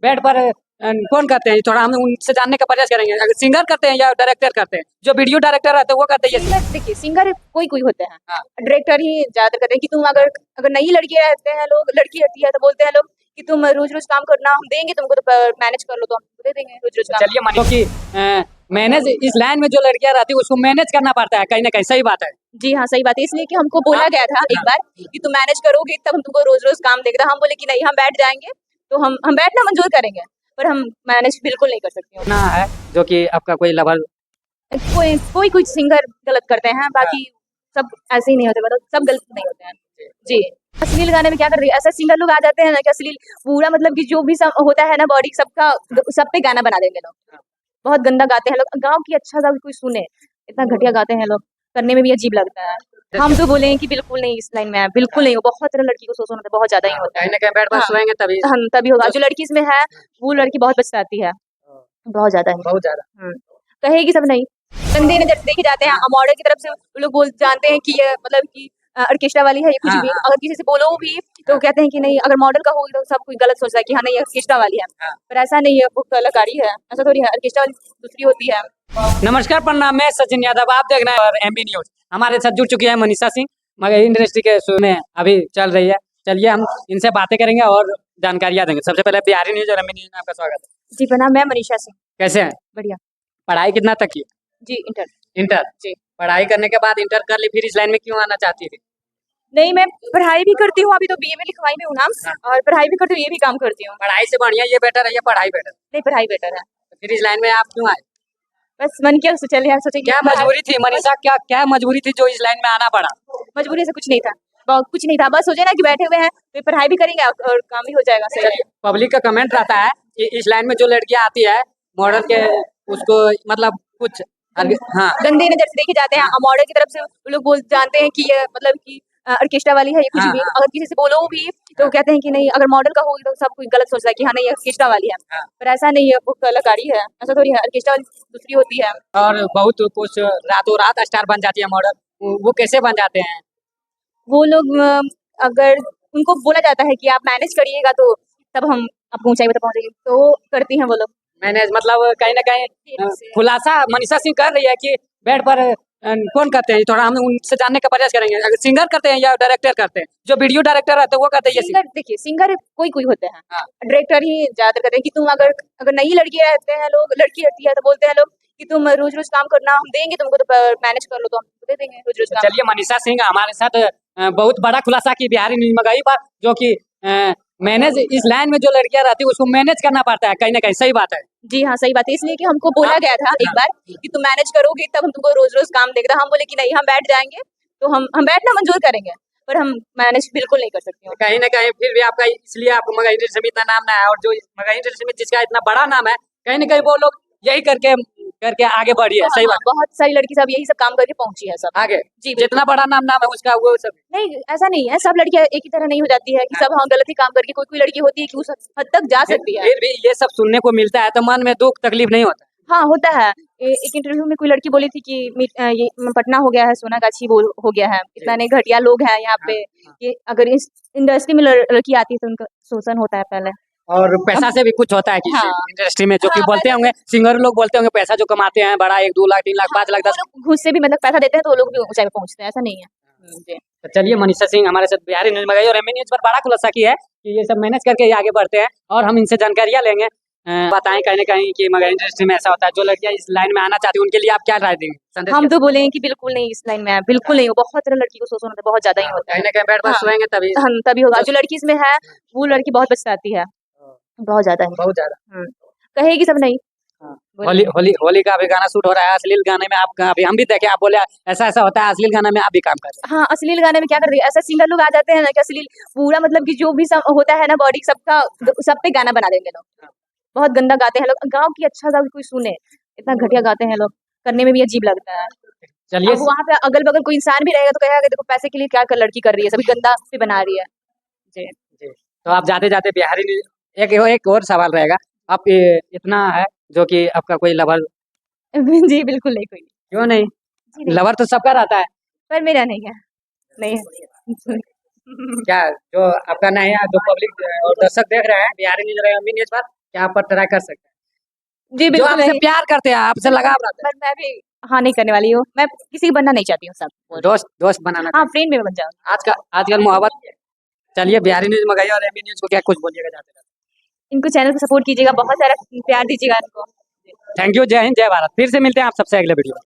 Bed पर कौन करते हैं, थोड़ा हम उनसे जानने का प्रयास करेंगे। अगर सिंगर करते हैं या डायरेक्टर करते हैं, जो वीडियो डायरेक्टर रहते हैं वो करते हैं ये सिंगर देखिए, सिंगर कोई कोई होते हैं, हाँ। डायरेक्टर ही ज्यादा करते हैं कि तुम अगर अगर नई लड़की रहते हैं, लोग लड़की रहती है तो बोलते हैं लोग कि तुम रोज रोज काम करना, हम देंगे तुमको, तो मैनेज कर लो, तो हम दे देंगे रोज रोज काम। चलिए मान लो कि मैनेज इस लाइन में जो लड़कियां रहती है उसको मैनेज करना पड़ता है कहीं ना कहीं, सही बात है। जी हाँ, सही बात है, इसलिए कि हमको बोला हाँ। गया था एक बार कि तुम मैनेज करोगे तब हम तुमको रोज रोज काम देंगे। तो हम बोले कि नहीं, हम बैठ जाएंगे, तो हम बैठना मंजूर करेंगे, पर हम मैनेज बिल्कुल नहीं कर सकते। ना है जो कि आपका कोई लवर कोई कोई कुछ सिंगर गलत करते हैं, बाकी सब ऐसे ही नहीं होते, मतलब सब गलत नहीं होते हैं जी। अश्लील गाने में क्या कर रही है, ऐसा सिंगर लोग आ जाते हैं ना कि अश्लील पूरा, मतलब कि जो भी सब होता है ना बॉडी सबका, सब पे गाना बना देंगे लोग। बहुत गंदा गाते हैं लोग, गाँव की अच्छा सा कोई सुने, इतना घटिया गाते हैं लोग, करने में भी अजीब लगता है। हम तो बोले कि बिल्कुल नहीं इस लाइन में है, बिल्कुल नहीं हो, बहुत तरह लड़की को शोषण होता है, बहुत ज्यादा ही होता है। कहीं ना कहीं बेड पर हाँ। सोएंगे तभी हम तभी होगा, जो लड़की इसमें है वो लड़की बहुत पछताती है, बहुत ज्यादा है, बहुत ज्यादा। कहेगी सब नहीं। गंदे नजर से देखे जाते हैं, मॉडल की तरफ से वो लोग बोल जानते हैं कि ये मतलब कि ऑर्केस्ट्रा वाली है, ये कुछ हाँ, भी, हाँ। अगर किसी से बोलो भी तो कहते हैं कि नहीं, अगर मॉडल का होगी तो सब कुछ गलत सोचता है कि हाँ नहीं, ये ऑर्केस्ट्रा वाली है, हाँ। पर ऐसा नहीं है, वो कलाकारी है, ऐसा थोड़ी है, ऑर्केस्ट्रा वाली दूसरी होती है। नमस्कार, प्रणाम, मैं सचिन यादव, आप देख रहे हैं और एमबी न्यूज। हमारे साथ जुड़ चुकी है मनीषा सिंह, मगर इंडस्ट्री के शो में अभी चल रही है। चलिए हम इनसे बातें करेंगे और जानकारियां देंगे। सबसे पहले बिहारी न्यूज और एमबी न्यूज में आपका स्वागत है। जी प्रणाम, मैं मनीषा सिंह। कैसे हैं? बढ़िया। पढ़ाई कितना तक की? जी इंटर। इंटर। जी। पढ़ाई करने के बाद इंटर कर ली, फिर इस लाइन में क्यों आना चाहती थी? नहीं, मैं पढ़ाई भी करती हूँ, अभी तो बीए में लिखवाई में हूँ नाम, और पढ़ाई भी करती हूँ, ये भी काम करती हूँ। पढ़ाई से बढ़िया ये बेटर है या पढ़ाई बेटर? नहीं, पढ़ाई बेटर है। तो फिर इस लाइन में आप क्यों आए? बस मन किया तो चल यार, सोचे कि क्या मजबूरी थी मनीषा, क्या क्या मजबूरी थी जो इस लाइन में आना पड़ा? मजबूरी से कुछ नहीं था, बहुत कुछ नहीं था, बस सोचे ना कि बैठे हुए हैं तो पढ़ाई भी करेंगे और काम भी हो जाएगा सही। पब्लिक का कमेंट रहता है कि इस लाइन में जो लड़कियां आती है मॉडल के, उसको मतलब कुछ हाँ, गंदे नजर से देखे जाते हैं, मॉडल की तरफ से वो लोग बोल जानते हैं कि ये मतलब कि ऑर्केस्ट्रा वाली है, ये कुछ हाँ, भी, हाँ। अगर किसी से बोलो भी तो कहते हैं कि नहीं, अगर मॉडल का होगी तो सब कुछ गलत सोचता है कि हाँ नहीं, ये ऑर्केस्ट्रा वाली है, हाँ। पर ऐसा नहीं है, वो कलाकारी है, ऐसा थोड़ी है, ऑर्केस्ट्रा वाली दूसरी होती है। और बहुत कुछ रातों रात स्टार बन जाती है मॉडल, वो कैसे बन जाते हैं? वो लोग अगर उनको बोला जाता है कि आप मैनेज करिएगा तो तब हम आपको ऊंचाई पर पहुंचेंगे, तो करती हैं वो लोग। मैंने मतलब कहीं ना कहीं खुलासा मनीषा सिंह कर रही है कि बेड पर कौन करते हैं, थोड़ा हम उनसे जानने का प्रयास करेंगे। अगर सिंगर करते हैं या डायरेक्टर करते हैं, जो वीडियो डायरेक्टर रहते हैं वो करते हैं ये सिंगर देखिए, सिंगर कोई कोई होते हैं, हाँ। डायरेक्टर ही ज्यादा करते हैं कि तुम अगर अगर नई लड़की रहते हैं, लोग लड़की रहती है तो बोलते हैं लोग कि तुम रोज रोज काम करना, हम देंगे तुमको, तो मैनेज कर लो, तो हम दे देंगे रोज रोज काम। चलिए मनीषा सिंह हमारे साथ बहुत बड़ा खुलासा की बिहारी न्यूज में गई बात, जो कि मैनेज इस लाइन में जो लड़कियां रहती है उसको मैनेज करना पड़ता है कहीं ना कहीं, सही बात है। जी हाँ, सही बात है, इसलिए कि हमको बोला गया था एक बार कि तुम मैनेज करोगे तब हम तुमको रोज रोज काम देंगे। तो हम बोले कि नहीं, हम बैठ जाएंगे, तो हम बैठना मंजूर करेंगे, पर हम मैनेज बिल्कुल नहीं कर सकते। कहीं ना कहीं फिर भी आपका, इसलिए आपको मगही इंडस्ट्री में इतना नाम ना है, और जो मगही इंडस्ट्री में जिसका इतना बड़ा नाम है, कहीं ना कहीं वो लोग यही करके करके आगे बढ़ी है, सही बात है। बहुत सारी लड़की सब यही सब काम करके पहुंची है सब आगे जी। जितना बड़ा नाम नाम है उसका वो सब नहीं, ऐसा नहीं है, सब लड़कियां एक ही तरह नहीं हो जाती है कि सब हाँ गलत ही काम करके, कोई कोई लड़की होती है कि उस हद तक जा सकती है। फिर भी ये सब सुनने को मिलता है तो मन में दुख तकलीफ नहीं होता? हाँ होता है। एक इंटरव्यू में कोई लड़की बोली थी कि ये पटना हो गया है, सोनागाछी हो गया है, इतना नहीं घटिया लोग हैं यहाँ पे, कि अगर इस इंडस्ट्री में लड़की आती है तो उनका शोषण होता है पहले, और पैसा से भी कुछ होता है किसी इंडस्ट्री में, जो कि बोलते होंगे सिंगर लोग बोलते होंगे पैसा जो कमाते हैं बड़ा, 1-2 लाख 3 लाख 5 लाख 10 घूस से भी मतलब पैसा देते हैं तो वो लोग भी ऊंचाई पे पहुंचते हैं, ऐसा नहीं है जी। तो चलिए मनीषा सिंह हमारे साथ बिहारी न्यूज में गई और एमबी न्यूज पर बड़ा खुलासा की है कि ये सब मैनेज करके ही आगे बढ़ते हैं, और हम इनसे जानकारियां लेंगे। बताएं कहीं ना कहीं कि मगर इंडस्ट्री में ऐसा होता है, जो लड़कियां इस लाइन में आना चाहती है उनके लिए आप क्या राय देंगे? हम तो बोले कि बिल्कुल नहीं इस लाइन में है, बिल्कुल नहीं हो, बहुत तरह लड़की को शोषण होता है, बहुत ज्यादा ही होता है, कहीं ना कहीं बेड पर सोएंगे तभी हम तभी होगा, जो लड़की इसमें है वो लड़की बहुत पछताती है, बहुत ज्यादा है, बहुत ज्यादा। कहेगी सब नहीं। होली का भी गाना शूट हो रहा है, अश्लील गाने में आप अभी हम भी देखे, आप बोले ऐसा ऐसा होता है, अश्लील गाने में आप भी काम कर रहे हैं। हाँ, अश्लील गाने में क्या कर रही है, ऐसा सिंगर लोग आ जाते हैं ना कि अश्लील पूरा, मतलब कि जो भी सब होता है ना बॉडी सबका, सब पे गाना बना देंगे लोग, बहुत गंदा गाते हैं लोग, गाँव की अच्छा सा कोई सुने, इतना घटिया गाते हैं लोग, करने में भी अजीब लगता है। चलिए अब वहाँ पे अगल बगल कोई इंसान भी रहेगा तो कहेगा कि देखो पैसे के लिए क्या कर लड़की कर रही है, सभी गंदा भी बना रही है जी। जी, तो आप जाते जाते बिहारी न्यूज एक और सवाल रहेगा, आप इतना है जो कि आपका कोई लवर? जी बिल्कुल नहीं, कोई क्यों नहीं? जी नहीं, लवर तो सबका रहता है। पर मेरा नहीं है, नहीं है। क्या जो आपका नया जो पब्लिक और दर्शक देख रहे हैं बिहारी न्यूज और एमबी न्यूज पर, क्या आप पर ट्राई कर सकते हैं? जी जो बिल्कुल आपसे नहीं। प्यार करते हैं, आपसे लगाव रखते पर मैं भी हाँ नहीं करने वाली हूँ, मैं किसी की बनना नहीं चाहती हूँ सब हैं, दोस्त दोस्त बनाना हाँ चाहिए। फ्रेंड में बन जाऊँ। आजकल मोहब्बत। चलिए बिहारी न्यूज में गए और एमबी न्यूज को क्या कुछ बोलिएगा जाते हैं? इनको चैनल को सपोर्ट कीजिएगा, बहुत सारा प्यार दीजिएगा इनको। थैंक यू, जय हिंद, जय भारत। फिर से मिलते हैं आप सबसे अगले वीडियो में।